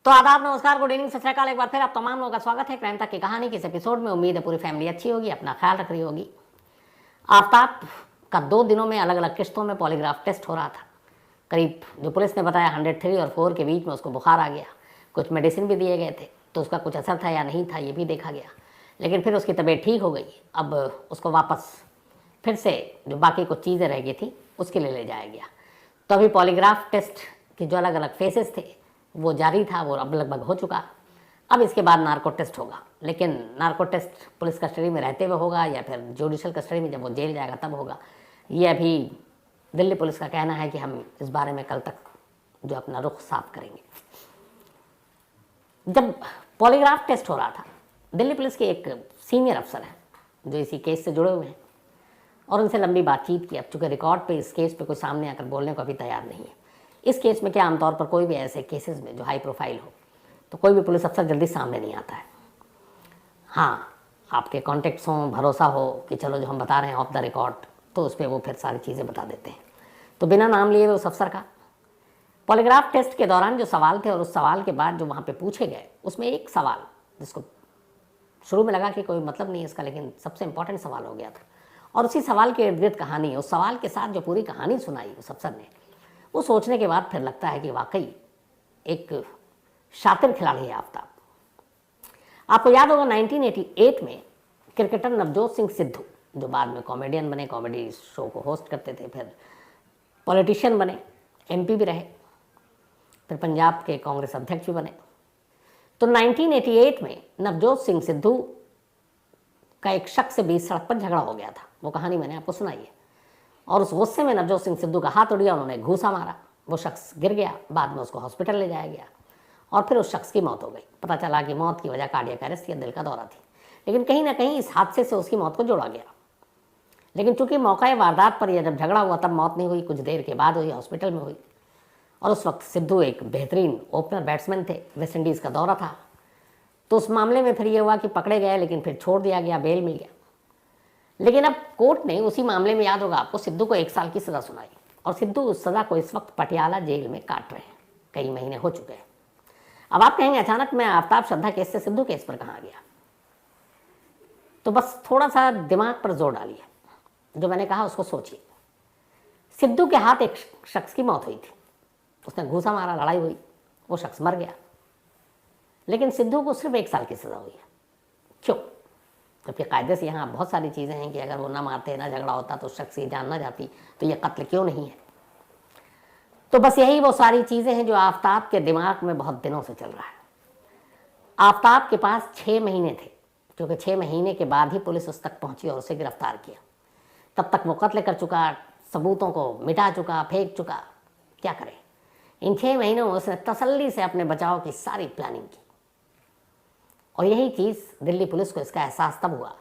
तो आदाब, नमस्कार, गुड इवनिंग, सत श्री अकाल। एक बार फिर आप तमाम लोगों का स्वागत है क्राइम तक की कहानी की इस एपिसोड में। उम्मीद है पूरी फैमिली अच्छी होगी, अपना ख्याल रख रही होगी। आफ्ताब का 2 दिनों में अलग अलग किस्तों में पॉलीग्राफ टेस्ट हो रहा था। करीब जो पुलिस ने बताया 103 और 4 के बीच में उसको बुखार आ गया। कुछ मेडिसिन भी दिए गए थे तो उसका कुछ असर था या नहीं था ये भी देखा गया, लेकिन फिर उसकी तबीयत ठीक हो गई। अब उसको वापस फिर से जो बाकी कुछ चीज़ें रह गई थी उसके लिए ले जाया गया। तो अभी पॉलीग्राफ टेस्ट के जो अलग अलग फेसेस थे वो जारी था, वो अब लगभग हो चुका। अब इसके बाद नार्को टेस्ट होगा, लेकिन नार्को टेस्ट पुलिस कस्टडी में रहते हुए होगा या फिर जुडिशल कस्टडी में जब वो जेल जाएगा तब होगा। ये अभी दिल्ली पुलिस का कहना है कि हम इस बारे में कल तक जो अपना रुख साफ करेंगे। जब पॉलीग्राफ टेस्ट हो रहा था, दिल्ली पुलिस के एक सीनियर अफसर हैं जो इसी केस से जुड़े हुए हैं और उनसे लंबी बातचीत की। अब चूँकि रिकॉर्ड पे इस केस पे कोई सामने आकर बोलने को अभी तैयार नहीं है। इस केस में क्या आमतौर पर कोई भी ऐसे केसेस में जो हाई प्रोफाइल हो तो कोई भी पुलिस अफसर जल्दी सामने नहीं आता है। हाँ, आपके कॉन्टेक्ट्स हों, भरोसा हो कि चलो जो हम बता रहे हैं ऑफ द रिकॉर्ड, तो उस पर वो फिर सारी चीज़ें बता देते हैं। तो बिना नाम लिए हुए उस अफसर का पॉलीग्राफ टेस्ट के दौरान जो सवाल थे और उस सवाल के बाद जो वहाँ पे पूछे गए, उसमें एक सवाल जिसको शुरू में लगा कि कोई मतलब नहीं है इसका, लेकिन सबसे इंपॉर्टेंट सवाल हो गया था और उसी सवाल के इर्द गिर्द कहानी, उस सवाल के साथ जो पूरी कहानी सुनाई उस अफसर ने, वो सोचने के बाद फिर लगता है कि वाकई एक शातिर खिलाड़ी है आफ्ताब। आपको याद होगा 1988 में क्रिकेटर नवजोत सिंह सिद्धू, जो बाद में कॉमेडियन बने, कॉमेडी शो को होस्ट करते थे, फिर पॉलिटिशियन बने, एमपी भी रहे, फिर पंजाब के कांग्रेस अध्यक्ष भी बने। तो 1988 में नवजोत सिंह सिद्धू का एक शख्स से बीच सड़क पर झगड़ा हो गया था। वो कहानी मैंने आपको सुनाई है और उस गुस्से में नवजोत सिंह सिद्धू का हाथ उड़ गया, उन्होंने घूसा मारा, वो शख्स गिर गया, बाद में उसको हॉस्पिटल ले जाया गया और फिर उस शख्स की मौत हो गई। पता चला कि मौत की वजह कार्डियक अरेस्ट या दिल का दौरा थी, लेकिन कहीं ना कहीं इस हादसे से उसकी मौत को जोड़ा गया। लेकिन चूंकि मौका वारदात पर यह जब झगड़ा हुआ तब मौत नहीं हुई, कुछ देर के बाद हुई, हॉस्पिटल में हुई। और उस वक्त सिद्धू एक बेहतरीन ओपनर बैट्समैन थे, वेस्ट इंडीज़ का दौरा था, तो उस मामले में फिर ये हुआ कि पकड़े गए, लेकिन फिर छोड़ दिया गया, बेल मिल गया। लेकिन अब कोर्ट ने उसी मामले में, याद होगा आपको, सिद्धू को 1 साल की सज़ा सुनाई और सिद्धू उस सज़ा को इस वक्त पटियाला जेल में काट रहे हैं, कई महीने हो चुके हैं। अब आप कहेंगे अचानक मैं आफ्ताब श्रद्धा केस से सिद्धू केस पर कहाँ गया? तो बस थोड़ा सा दिमाग पर जोर डालिए, जो मैंने कहा उसको सोचिए। सिद्धू के हाथ एक शख्स की मौत हुई थी, उसने घूसा मारा, लड़ाई हुई, वो शख्स मर गया, लेकिन सिद्धू को सिर्फ 1 साल की सज़ा हुई है। क्यों? जबकि कायदे से यहाँ बहुत सारी चीज़ें हैं कि अगर वो ना मारते, ना झगड़ा होता, तो उस शख्स की जान ना जाती, तो ये कत्ल क्यों नहीं है? तो बस यही वो सारी चीज़ें हैं जो आफ्ताब के दिमाग में बहुत दिनों से चल रहा है। आफ्ताब के पास 6 महीने थे, क्योंकि 6 महीने के बाद ही पुलिस उस तक पहुंची और उसे गिरफ्तार किया। तब तक वो कत्ल कर चुका, सबूतों को मिटा चुका, फेंक चुका। क्या करे? इन 6 महीनों में उसने तसल्ली से अपने बचाव की सारी प्लानिंग की। और यही चीज़ दिल्ली पुलिस को इसका एहसास तब हुआ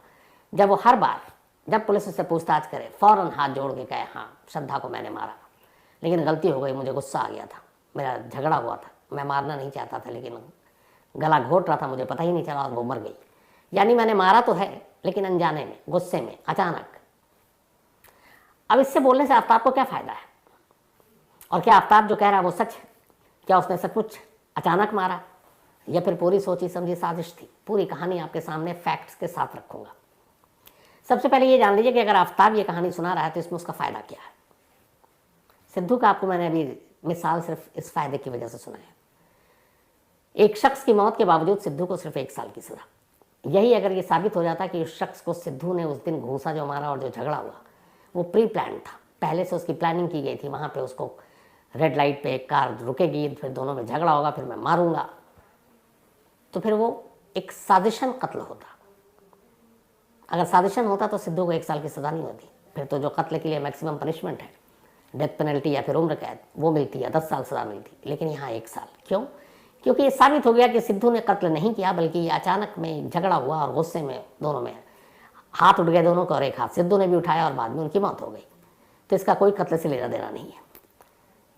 जब वो हर बार जब पुलिस उससे पूछताछ करे फ़ौरन हाथ जोड़ के कहे, हाँ श्रद्धा को मैंने मारा, लेकिन गलती हो गई, मुझे गुस्सा आ गया था, मेरा झगड़ा हुआ था, मैं मारना नहीं चाहता था, लेकिन गला घोट रहा था, मुझे पता ही नहीं चला और वो मर गई। यानी मैंने मारा तो है, लेकिन अनजाने में, गुस्से में, अचानक। अब इससे बोलने से आफ्ताब को क्या फ़ायदा है? और क्या आफ्ताब जो कह रहा है वो सच है? क्या उसने सचमुच अचानक मारा या फिर पूरी सोची समझी साजिश थी? पूरी कहानी आपके सामने फैक्ट्स के साथ रखूंगा। सबसे पहले ये जान लीजिए कि अगर आफ्ताब ये कहानी सुना रहा है तो इसमें उसका फ़ायदा क्या है। सिद्धू का आपको मैंने अभी मिसाल सिर्फ इस फायदे की वजह से सुनाया। एक शख्स की मौत के बावजूद सिद्धू को सिर्फ 1 साल की सज़ा। यही अगर ये साबित हो जाता कि उस शख्स को सिद्धू ने उस दिन घूसा जो मारा और जो झगड़ा हुआ वो प्री प्लान था, पहले से उसकी प्लानिंग की गई थी, वहाँ पे उसको रेड लाइट पे एक कार रुकेगी, फिर दोनों में झगड़ा होगा, फिर मैं मारूंगा, तो फिर वो एक साजिशन कत्ल होता। अगर साजिशन होता तो सिद्धू को 1 साल की सज़ा नहीं होती, फिर तो जो कत्ल के लिए मैक्सिमम पनिशमेंट है, डेथ पेनल्टी या फिर उम्र कैद, वो मिलती है, 10 साल सज़ा मिलती, लेकिन यहाँ 1 साल। क्यों? क्योंकि ये साबित हो गया कि सिद्धू ने कत्ल नहीं किया, बल्कि ये अचानक में झगड़ा हुआ और गुस्से में दोनों में हाथ उठ गए दोनों को, और एक हाथ सिद्धू ने भी उठाया और बाद में उनकी मौत हो गई। तो इसका कोई कत्ल से लेना देना नहीं है।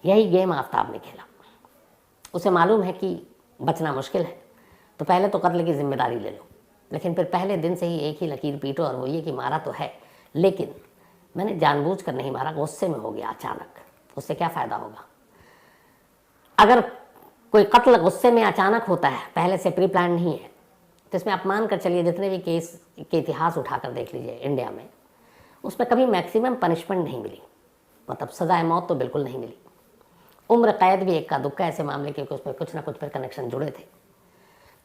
यही गेम आफ्ताब ने खेला। उसे मालूम है कि बचना मुश्किल है, तो पहले तो कत्ल की जिम्मेदारी ले लो, लेकिन फिर पहले दिन से ही एक ही लकीर पीटो, और वो ये कि मारा तो है, लेकिन मैंने जानबूझकर नहीं मारा, गुस्से में हो गया अचानक। उससे क्या फ़ायदा होगा? अगर कोई कत्ल गुस्से में अचानक होता है, पहले से प्री प्लान नहीं है, तो इसमें आप मान कर चलिए जितने भी केस के इतिहास उठाकर देख लीजिए इंडिया में, उसमें कभी मैक्सिमम पनिशमेंट नहीं मिली, मतलब सजाए मौत तो बिल्कुल नहीं मिली। उम्र कैद भी एक का दुक्का ऐसे मामले, क्योंकि उसमें कुछ ना कुछ फिर कनेक्शन जुड़े थे।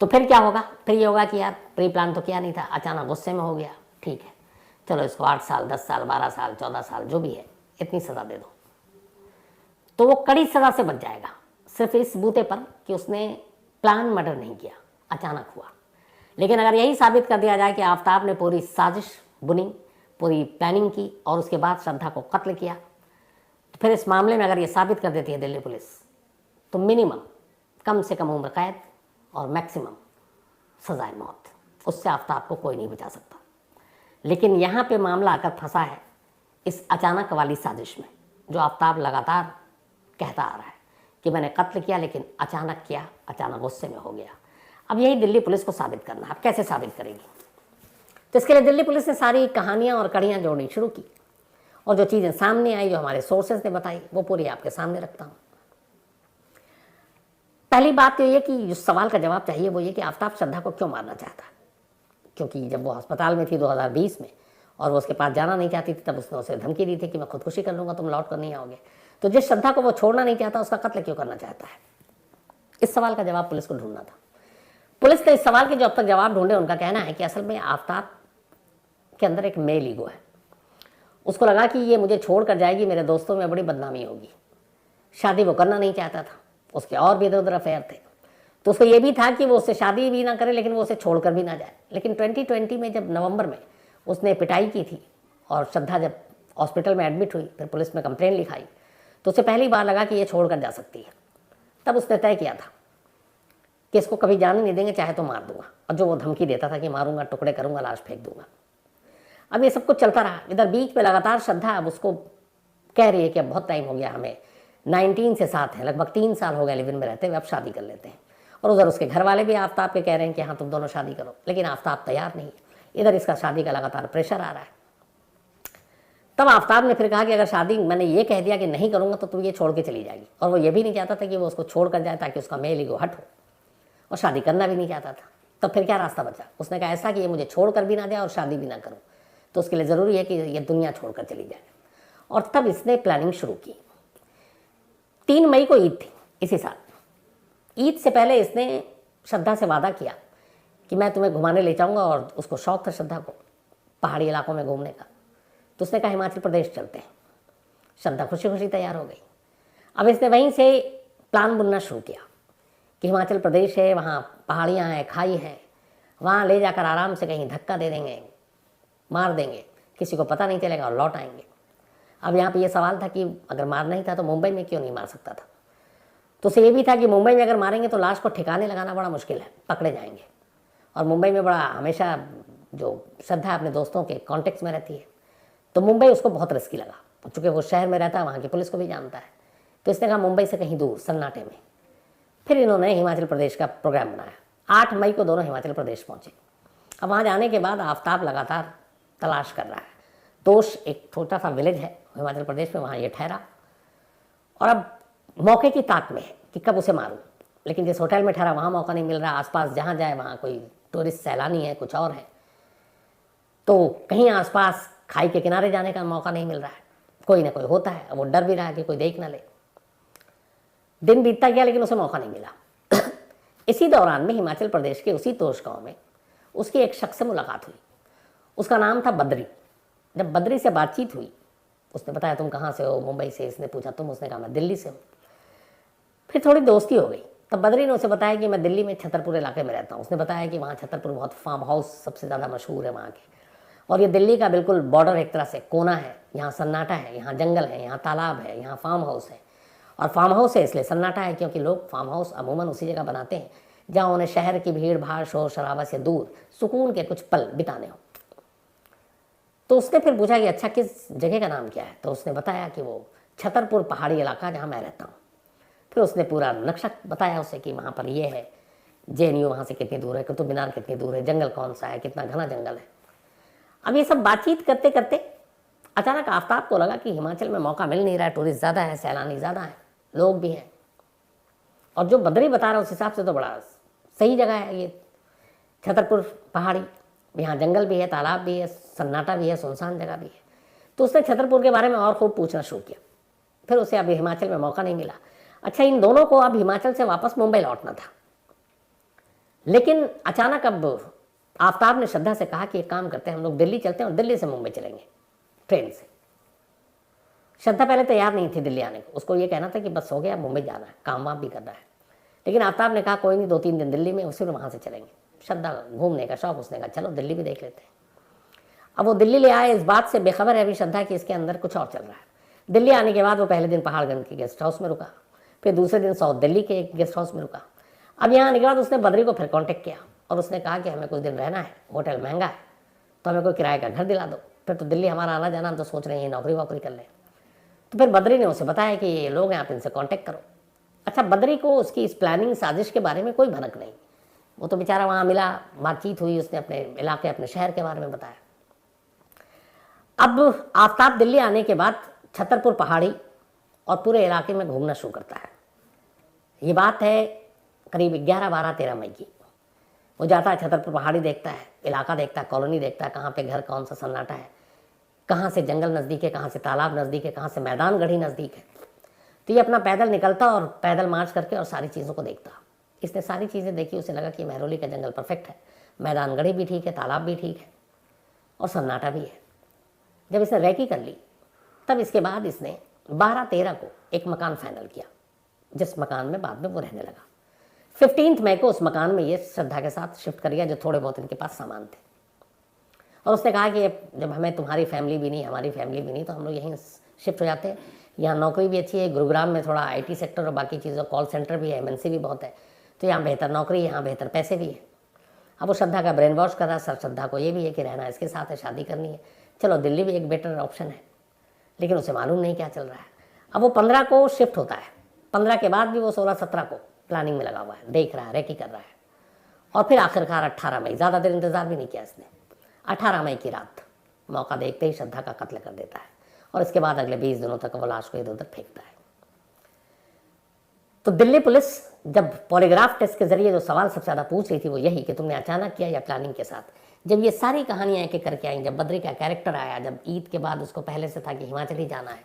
तो फिर क्या होगा, फिर ये होगा कि यार प्री प्लान तो किया नहीं था, अचानक गुस्से में हो गया, ठीक है चलो इसको 8 साल 10 साल 12 साल 14 साल जो भी है इतनी सज़ा दे दो, तो वो कड़ी सज़ा से बच जाएगा, सिर्फ इस बूते पर कि उसने प्लान मर्डर नहीं किया, अचानक हुआ। लेकिन अगर यही साबित कर दिया जाए कि आफ्ताब ने पूरी साजिश बुनी, पूरी प्लानिंग की और उसके बाद श्रद्धा को कत्ल किया, तो फिर इस मामले में अगर ये साबित कर देती है दिल्ली पुलिस, तो मिनिमम कम से कम उम्र कैद और मैक्सिमम सजाए मौत, उससे आफ्ताब को कोई नहीं बचा सकता। लेकिन यहाँ पे मामला आकर फंसा है इस अचानक वाली साजिश में, जो आफ्ताब लगातार कहता आ रहा है कि मैंने कत्ल किया लेकिन अचानक किया, अचानक गुस्से में हो गया। अब यही दिल्ली पुलिस को साबित करना है। अब कैसे साबित करेगी, तो इसके लिए दिल्ली पुलिस ने सारी कहानियाँ और कड़ियाँ जोड़नी शुरू की, और जो चीज़ें सामने आई, जो हमारे सोर्सेज ने बताई, वो पूरी आपके सामने रखता हूँ। पहली बात तो ये कि जो सवाल का जवाब चाहिए वो ये कि आफ्ताब श्रद्धा को क्यों मारना चाहता है, क्योंकि जब वो अस्पताल में थी 2020 में और वो उसके पास जाना नहीं चाहती थी, तब उसने उसे धमकी दी थी कि मैं खुदकुशी कर लूँगा, तुम लौट कर नहीं आओगे। तो जिस श्रद्धा को वो छोड़ना नहीं चाहता उसका कत्ल क्यों करना चाहता है, इस सवाल का जवाब पुलिस को ढूंढना था। पुलिस ने इस सवाल के जो अब तक जवाब ढूंढे, उनका कहना है कि असल में आफ्ताब के अंदर एक मेल ईगो है। उसको लगा कि ये मुझे छोड़ कर जाएगी, मेरे दोस्तों में बड़ी बदनामी होगी। शादी वो करना नहीं चाहता था, उसके और भी इधर उधर अफेयर थे, तो उसको ये भी था कि वो उससे शादी भी ना करे लेकिन वो उसे छोड़कर भी ना जाए। लेकिन 2020 में जब नवंबर में उसने पिटाई की थी और श्रद्धा जब हॉस्पिटल में एडमिट हुई, फिर पुलिस में कंप्लेंट लिखाई, तो उसे पहली बार लगा कि ये छोड़ कर जा सकती है। तब उसने तय किया था कि इसको कभी जाने नहीं देंगे, चाहे तो मार दूंगा। और जो वो धमकी देता था कि मारूंगा, टुकड़े करूंगा, लाश फेंक दूंगा। अब ये सब कुछ चलता रहा। इधर बीच में लगातार श्रद्धा अब उसको कह रही है कि अब बहुत टाइम हो गया, हमें 19 से साथ है, लगभग 3 साल हो गए लिव इन में रहते हुए, अब शादी कर लेते हैं। और उधर उसके घर वाले भी आफ्ताब के कह रहे हैं कि हाँ तुम दोनों शादी करो, लेकिन आफ्ताब तैयार नहीं है। इधर इसका शादी का लगातार प्रेशर आ रहा है। तब आफ्ताब ने फिर कहा कि अगर शादी मैंने ये कह दिया कि नहीं करूँगा तो तू ये छोड़ के चली जाएगी। और वो ये भी नहीं चाहता था कि वो उसको छोड़ कर जाए ताकि उसका मेल ईगो हट हो, और शादी करना भी नहीं चाहता था। तब फिर क्या रास्ता बचा, उसने कहा ऐसा कि ये मुझे छोड़ कर भी ना जाए और शादी भी ना करूँ, तो उसके लिए ज़रूरी है कि ये दुनिया छोड़ कर चली जाए। और तब इसने प्लानिंग शुरू की। 3 मई को ईद थी इसी साल। ईद से पहले इसने श्रद्धा से वादा किया कि मैं तुम्हें घुमाने ले जाऊंगा, और उसको शौक था श्रद्धा को पहाड़ी इलाकों में घूमने का। तो उसने कहा हिमाचल प्रदेश चलते हैं। श्रद्धा खुशी खुशी तैयार हो गई। अब इसने वहीं से प्लान बुनना शुरू किया कि हिमाचल प्रदेश है, वहाँ पहाड़ियाँ हैं, खाई है, वहाँ ले जाकर आराम से कहीं धक्का दे देंगे, मार देंगे, किसी को पता नहीं चलेगा और लौट आएंगे। अब यहाँ पे ये सवाल था कि अगर मारना ही था तो मुंबई में क्यों नहीं मार सकता था। तो उसे ये भी था कि मुंबई में अगर मारेंगे तो लाश को ठिकाने लगाना बड़ा मुश्किल है, पकड़े जाएंगे। और मुंबई में बड़ा हमेशा जो श्रद्धा अपने दोस्तों के कॉन्टेक्ट में रहती है, तो मुंबई उसको बहुत रिस्की लगा, चूँकि वो शहर में रहता है, वहाँ की पुलिस को भी जानता है। तो इसने कहा मुंबई से कहीं दूर सन्नाटे में। फिर इन्होंने हिमाचल प्रदेश का प्रोग्राम बनाया। 8 मई को दोनों हिमाचल प्रदेश पहुँचे। अब वहाँ जाने के बाद आफ्ताब लगातार तलाश कर रहा है। तोश एक छोटा सा विलेज है हिमाचल प्रदेश में, वहाँ ये ठहरा और अब मौके की ताक में है कि कब उसे मारूं। लेकिन जिस होटल में ठहरा वहाँ मौका नहीं मिल रहा, आसपास जहाँ जाए वहाँ कोई टूरिस्ट सैलानी है, कुछ और है, तो कहीं आसपास खाई के किनारे जाने का मौका नहीं मिल रहा है। कोई ना कोई होता है, अब वो डर भी रहा है कि कोई देख ना ले। दिन बीतता गया लेकिन उसे मौका नहीं मिला। इसी दौरान में हिमाचल प्रदेश के उसी तोश गाँव में उसकी एक शख्स से मुलाकात हुई। उसका नाम था बद्री। जब बद्री से बातचीत हुई, उसने बताया तुम कहाँ से हो, मुंबई से। इसने पूछा तुम, उसने कहा मैं दिल्ली से हूँ। फिर थोड़ी दोस्ती हो गई। तब बद्री ने उसे बताया कि मैं दिल्ली में छतरपुर इलाके में रहता हूँ। उसने बताया कि वहाँ छतरपुर बहुत फार्म हाउस सबसे ज़्यादा मशहूर है वहाँ के, और ये दिल्ली का बिल्कुल बॉर्डर एक तरह से कोना है। यहाँ सन्नाटा है, यहाँ जंगल है, यहाँ तालाब है, यहाँ फार्म हाउस है। और फार्म हाउस है इसलिए सन्नाटा है क्योंकि लोग फार्म हाउस अमूमन उसी जगह बनाते हैं जहाँ उन्हें शहर की भीड़ भाड़ शोर शराबा से दूर सुकून के कुछ पल बिताने हो। तो उसने फिर पूछा कि अच्छा किस जगह का नाम क्या है। तो उसने बताया कि वो छतरपुर पहाड़ी इलाका जहाँ मैं रहता हूँ। फिर उसने पूरा नक्शा बताया उसे कि वहाँ पर ये है, JNU वहाँ से कितनी दूर है, कुतुब मीनार कितनी दूर है, जंगल कौन सा है, कितना घना जंगल है। अब ये सब बातचीत करते करते अचानक आफ्ताब को लगा कि हिमाचल में मौका मिल नहीं रहा है, टूरिस्ट ज़्यादा है, सैलानी ज़्यादा है, लोग भी हैं, और जो बद्री बता रहा है उस हिसाब से तो बड़ा सही जगह है ये छतरपुर पहाड़ी। यहाँ जंगल भी है, तालाब भी है, सन्नाटा भी है, सुनसान जगह भी है। तो उसने छतरपुर के बारे में और खूब पूछना शुरू किया। फिर उसे अभी हिमाचल में मौका नहीं मिला। अच्छा, इन दोनों को अब हिमाचल से वापस मुंबई लौटना था, लेकिन अचानक अब आफ्ताब ने श्रद्धा से कहा कि एक काम करते हैं, हम लोग दिल्ली चलते हैं और दिल्ली से मुंबई चलेंगे ट्रेन से। श्रद्धा पहले तैयार नहीं थी दिल्ली आने को, उसको ये कहना था कि बस हो गया, मुंबई जाना है, काम वाम भी करना है। लेकिन आफ्ताब ने कहा कोई नहीं, 2-3 दिन दिल्ली में, उसी में वहाँ से चलेंगे। श्रद्धा घूमने का शौक, उसने कहा चलो दिल्ली भी देख लेते हैं। अब वो दिल्ली ले आए, इस बात से बेखबर है अभी श्रद्धा कि इसके अंदर कुछ और चल रहा है। दिल्ली आने के बाद वो पहले दिन पहाड़गंज के गेस्ट हाउस में रुका, फिर दूसरे दिन साउथ दिल्ली के एक गेस्ट हाउस में रुका। अब यहाँ आने के बाद उसने बद्री को फिर कांटेक्ट किया और उसने कहा कि हमें कुछ दिन रहना है, होटल महंगा है, तो हमें कोई किराए का घर दिला दो। फिर तो दिल्ली हमारा आना जाना, हम तो सोच रहे हैं नौकरी वोकरी कर लें। तो फिर बद्री ने उसे बताया कि ये लोग हैं, आप इनसे कांटेक्ट करो। अच्छा, बद्री को उसकी इस प्लानिंग साजिश के बारे में कोई भनक नहीं। वो तो बेचारा वहाँ मिला, बातचीत हुई, उसने अपने इलाके, अपने शहर के बारे में बताया। अब आफ्ताब दिल्ली आने के बाद छतरपुर पहाड़ी और पूरे इलाके में घूमना शुरू करता है। ये बात है करीब 11-12-13 मई की। वो जाता है छतरपुर पहाड़ी, देखता है, इलाका देखता है, कॉलोनी देखता है, कहाँ पे घर, कौन सा सन्नाटा है, कहाँ से जंगल नज़दीक है, कहाँ से तालाब नज़दीक है, कहाँ से मैदान गढ़ी नज़दीक है। तो ये अपना पैदल निकलता और पैदल मार्च करके और सारी चीज़ों को देखता। इसने सारी चीज़ें देखी, उसे लगा कि महरौली का जंगल परफेक्ट है, मैदान गढ़ी भी ठीक है, तालाब भी ठीक है और सन्नाटा भी है। जब इसने रैकी कर ली, तब इसके बाद इसने 12-13 को एक मकान फाइनल किया, जिस मकान में बाद में वो रहने लगा। 15 मई को उस मकान में ये श्रद्धा के साथ शिफ्ट कर गया, जो थोड़े बहुत इनके पास सामान थे। और उसने कहा कि जब हमें तुम्हारी फैमिली भी नहीं, हमारी फैमिली भी नहीं, तो हम लोग यहीं शिफ्ट हो जाते हैं। यहाँ नौकरी भी अच्छी है, गुरुग्राम में थोड़ा IT सेक्टर और बाकी चीज़ों, कॉल सेंटर भी है, MNC भी बहुत है, तो यहाँ बेहतर नौकरी, यहाँ बेहतर पैसे भी है। अब वो श्रद्धा का ब्रेन वॉश कर रहा है। श्रद्धा को ये भी है कि रहना इसके साथ है, शादी करनी है, चलो दिल्ली भी एक बेटर ऑप्शन है। लेकिन उसे मालूम नहीं क्या चल रहा है। अब वो 15 को शिफ्ट होता है, 15 के बाद भी वो 16-17 को प्लानिंग में लगा हुआ है, देख रहा है, रेकी कर रहा है। और फिर आखिरकार 18 मई, ज़्यादा देर इंतज़ार भी नहीं किया इसने, 18 मई की रात मौका देखते ही श्रद्धा का कत्ल कर देता है। और इसके बाद अगले 20 दिनों तक वो लाश को इधर उधर फेंकता है। तो दिल्ली पुलिस जब पॉलीग्राफ टेस्ट के जरिए जो सवाल सबसे ज़्यादा पूछ रही थी वो यही कि तुमने अचानक किया या प्लानिंग के साथ। जब ये सारी कहानियाँ एक एक करके आई, जब बद्री का कैरेक्टर आया, जब ईद के बाद उसको पहले से था कि हिमाचल ही जाना है,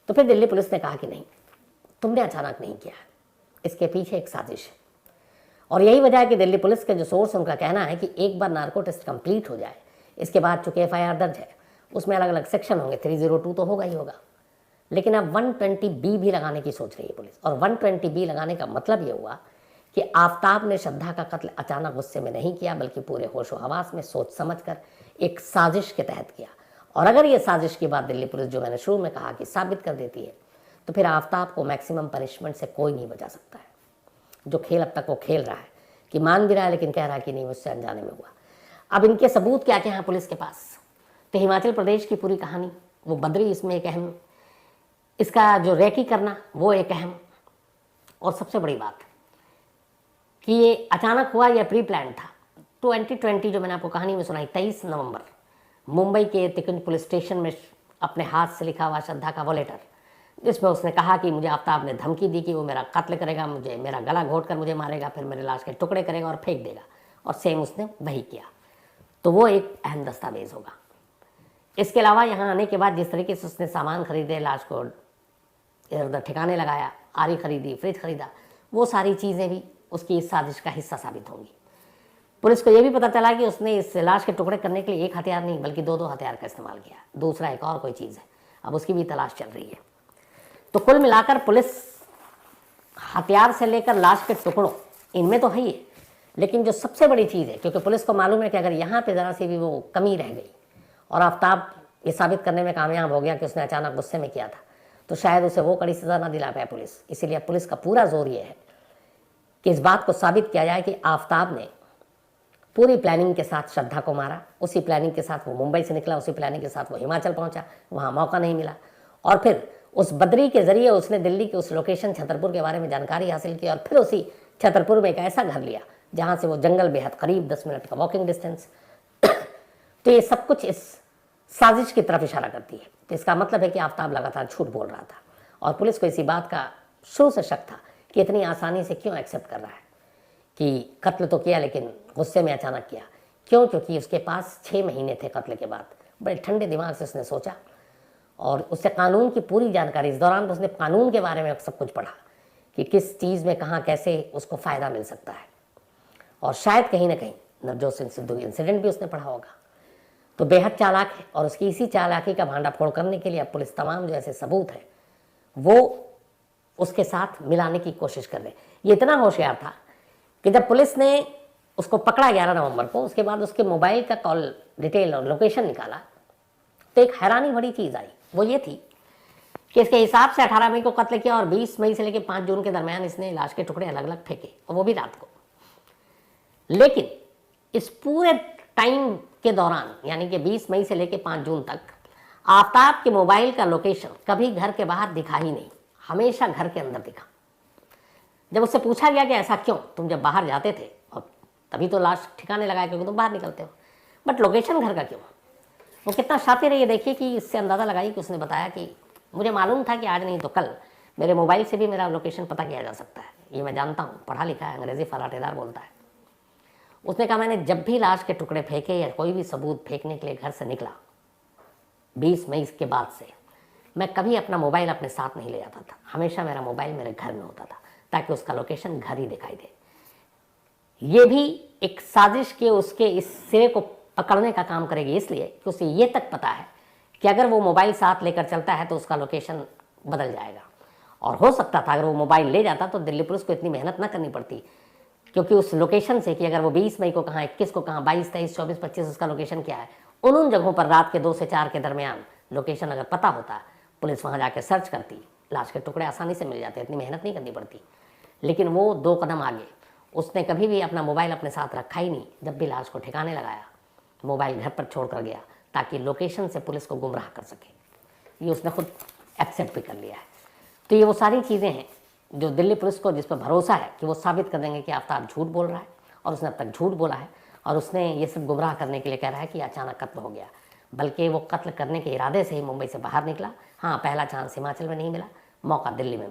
तो फिर दिल्ली पुलिस ने कहा कि नहीं, तुमने अचानक नहीं किया, इसके पीछे एक साजिश है। और यही वजह है कि दिल्ली पुलिस के जो सोर्स, उनका कहना है कि एक बार नार्को टेस्ट कंप्लीट हो जाए, इसके बाद चूंकि FIR दर्ज है, उसमें अलग अलग सेक्शन होंगे, 302 तो होगा ही होगा, लेकिन अब 120B भी लगाने की सोच रही है पुलिस। और 120B लगाने का मतलब ये हुआ कि आफ्ताब ने श्रद्धा का कत्ल अचानक गुस्से में नहीं किया, बल्कि पूरे होशो हवास में सोच समझकर एक साजिश के तहत किया। और अगर ये साजिश की बात दिल्ली पुलिस, जो मैंने शुरू में कहा, कि साबित कर देती है, तो फिर आफ्ताब को मैक्सिमम पनिशमेंट से कोई नहीं बचा सकता है। जो खेल अब तक वो खेल रहा है कि मान भी रहा है, लेकिन कह रहा है कि नहीं, मुझसे अनजाने में हुआ। अब इनके सबूत क्या क्या हैं पुलिस के पास? तो हिमाचल प्रदेश की पूरी कहानी, वो बद्री इसमें एक अहम, इसका जो रेकी करना वो एक अहम, और सबसे बड़ी बात कि ये अचानक हुआ या प्री प्लान था। 2020 जो मैंने आपको कहानी में सुनाई, 23 नवंबर मुंबई के तिकुंज पुलिस स्टेशन में अपने हाथ से लिखा हुआ श्रद्धा का वो लेटर, जिसमें उसने कहा कि मुझे आफ्ताब ने धमकी दी कि वो मेरा कत्ल करेगा, मुझे मेरा गला घोट कर मुझे मारेगा, फिर मेरे लाश के टुकड़े करेगा और फेंक देगा, और सेम उसने वही किया। तो वो एक अहम दस्तावेज होगा। इसके अलावा यहाँ आने के बाद जिस तरीके से उसने सामान खरीदे, लाश को इधर उधर ठिकाने लगाया, आरी खरीदी, फ्रिज खरीदा, वो सारी चीज़ें भी उसकी इस साजिश का हिस्सा साबित होंगी। पुलिस को यह भी पता चला कि उसने इस लाश के टुकड़े करने के लिए एक हथियार नहीं, बल्कि 2-2 हथियार का इस्तेमाल किया। दूसरा एक और कोई चीज़ है, अब उसकी भी तलाश चल रही है। तो कुल मिलाकर पुलिस हथियार से लेकर लाश के टुकड़ों, इनमें तो है ही है, लेकिन जो सबसे बड़ी चीज़ है, क्योंकि पुलिस को मालूम है कि अगर यहाँ पे ज़रा सी भी वो कमी रह गई और आफ्ताब ये साबित करने में कामयाब हो गया कि उसने अचानक गुस्से में किया था, तो शायद उसे वो कड़ी सज़ा ना दिला पाए पुलिस। इसीलिए पुलिस का पूरा जोर ये है कि इस बात को साबित किया जाए कि आफ्ताब ने पूरी प्लानिंग के साथ श्रद्धा को मारा, उसी प्लानिंग के साथ वो मुंबई से निकला, उसी प्लानिंग के साथ वो हिमाचल पहुंचा, वहाँ मौका नहीं मिला, और फिर उस बद्री के जरिए उसने दिल्ली के उस लोकेशन छतरपुर के बारे में जानकारी हासिल की, और फिर उसी छतरपुर में एक ऐसा घर लिया जहाँ से वो जंगल बेहद करीब, 10 मिनट का वॉकिंग डिस्टेंस। तो ये सब कुछ इस साजिश की तरफ इशारा करती है। तो इसका मतलब है कि आफ्ताब लगातार झूठ बोल रहा था, और पुलिस को इसी बात का शुरू से शक था कि इतनी आसानी से क्यों एक्सेप्ट कर रहा है कि कत्ल तो किया लेकिन गुस्से में अचानक किया। क्यों? क्योंकि उसके पास 6 महीने थे कत्ल के बाद। बड़े ठंडे दिमाग से उसने सोचा और उससे कानून की पूरी जानकारी, इस दौरान उसने कानून के बारे में सब कुछ पढ़ा कि किस चीज़ में कहाँ कैसे उसको फ़ायदा मिल सकता है। और शायद कहीं ना कहीं नवजोत सिंह सिद्धू इंसिडेंट भी उसने पढ़ा होगा। तो बेहद चालाक है और उसकी इसी चालाकी का भांडाफोड़ करने के लिए अब पुलिस तमाम जो ऐसे सबूत हैं वो उसके साथ मिलाने की कोशिश कर रहे। ये इतना होशियार था कि जब पुलिस ने उसको पकड़ा 11 नवंबर को, उसके बाद उसके मोबाइल का कॉल डिटेल और लोकेशन निकाला तो एक हैरानी भरी चीज़ आई। वो ये थी कि इसके हिसाब से 18 मई को कत्ल किया और 20 मई से लेकर 5 जून के दरमियान इसने लाश के टुकड़े अलग अलग फेंके, और वो भी रात को। लेकिन इस पूरे टाइम के दौरान यानी कि 20 मई से लेकर 5 जून तक आफताब के मोबाइल का लोकेशन कभी घर के बाहर दिखा ही नहीं, हमेशा घर के अंदर दिखा। जब उससे पूछा गया कि ऐसा क्यों, तुम जब बाहर जाते थे और तभी तो लाश ठिकाने लगाया क्योंकि तुम बाहर निकलते हो, बट लोकेशन घर का क्यों? वो कितना शातिर है ये देखिए कि इससे अंदाज़ा लगाइए कि उसने बताया कि मुझे मालूम था कि आज नहीं तो कल मेरे मोबाइल से भी मेरा लोकेशन पता किया जा सकता है, ये मैं जानता हूँ, पढ़ा लिखा है, अंग्रेज़ी फराटेदार बोलता है। उसने कहा मैंने जब भी लाश के टुकड़े फेंके या कोई भी सबूत फेंकने के लिए घर से निकला 20 मई के बाद से, मैं कभी अपना मोबाइल अपने साथ नहीं ले जाता था, हमेशा मेरा मोबाइल मेरे घर में होता था ताकि उसका लोकेशन घर ही दिखाई दे। ये भी एक साजिश के उसके इस सिरे को पकड़ने का काम करेगी, इसलिए कि उसे ये तक पता है कि अगर वो मोबाइल साथ लेकर चलता है तो उसका लोकेशन बदल जाएगा। और हो सकता था अगर वो मोबाइल ले जाता तो दिल्ली पुलिस को इतनी मेहनत ना करनी पड़ती, क्योंकि उस लोकेशन से कि अगर वो 20 मई को कहाँ, 21 को कहाँ, 22, 23, 24, 25 उसका लोकेशन क्या है, उन जगहों पर रात के 2 से 4 के दरमियान लोकेशन अगर पता होता, पुलिस वहाँ जाके सर्च करती, लाश के टुकड़े आसानी से मिल जाते, इतनी मेहनत नहीं करनी पड़ती। लेकिन वो 2 कदम आगे, उसने कभी भी अपना मोबाइल अपने साथ रखा ही नहीं। जब भी लाश को ठिकाने लगाया मोबाइल घर पर छोड़ कर गया ताकि लोकेशन से पुलिस को गुमराह कर सके। ये उसने खुद एक्सेप्ट भी कर लिया है। तो ये वो सारी चीज़ें हैं जो दिल्ली पुलिस को, जिस पर भरोसा है कि वो साबित कर देंगे कि आफ्ताब झूठ बोल रहा है, और उसने अब तक झूठ बोला है, और उसने ये सब गुमराह करने के लिए कह रहा है कि अचानक कत्ल हो गया, बल्कि वो कत्ल करने के इरादे से ही मुंबई से बाहर निकला। हाँ, पहला चांस हिमाचल में नहीं मिला, मौका दिल्ली में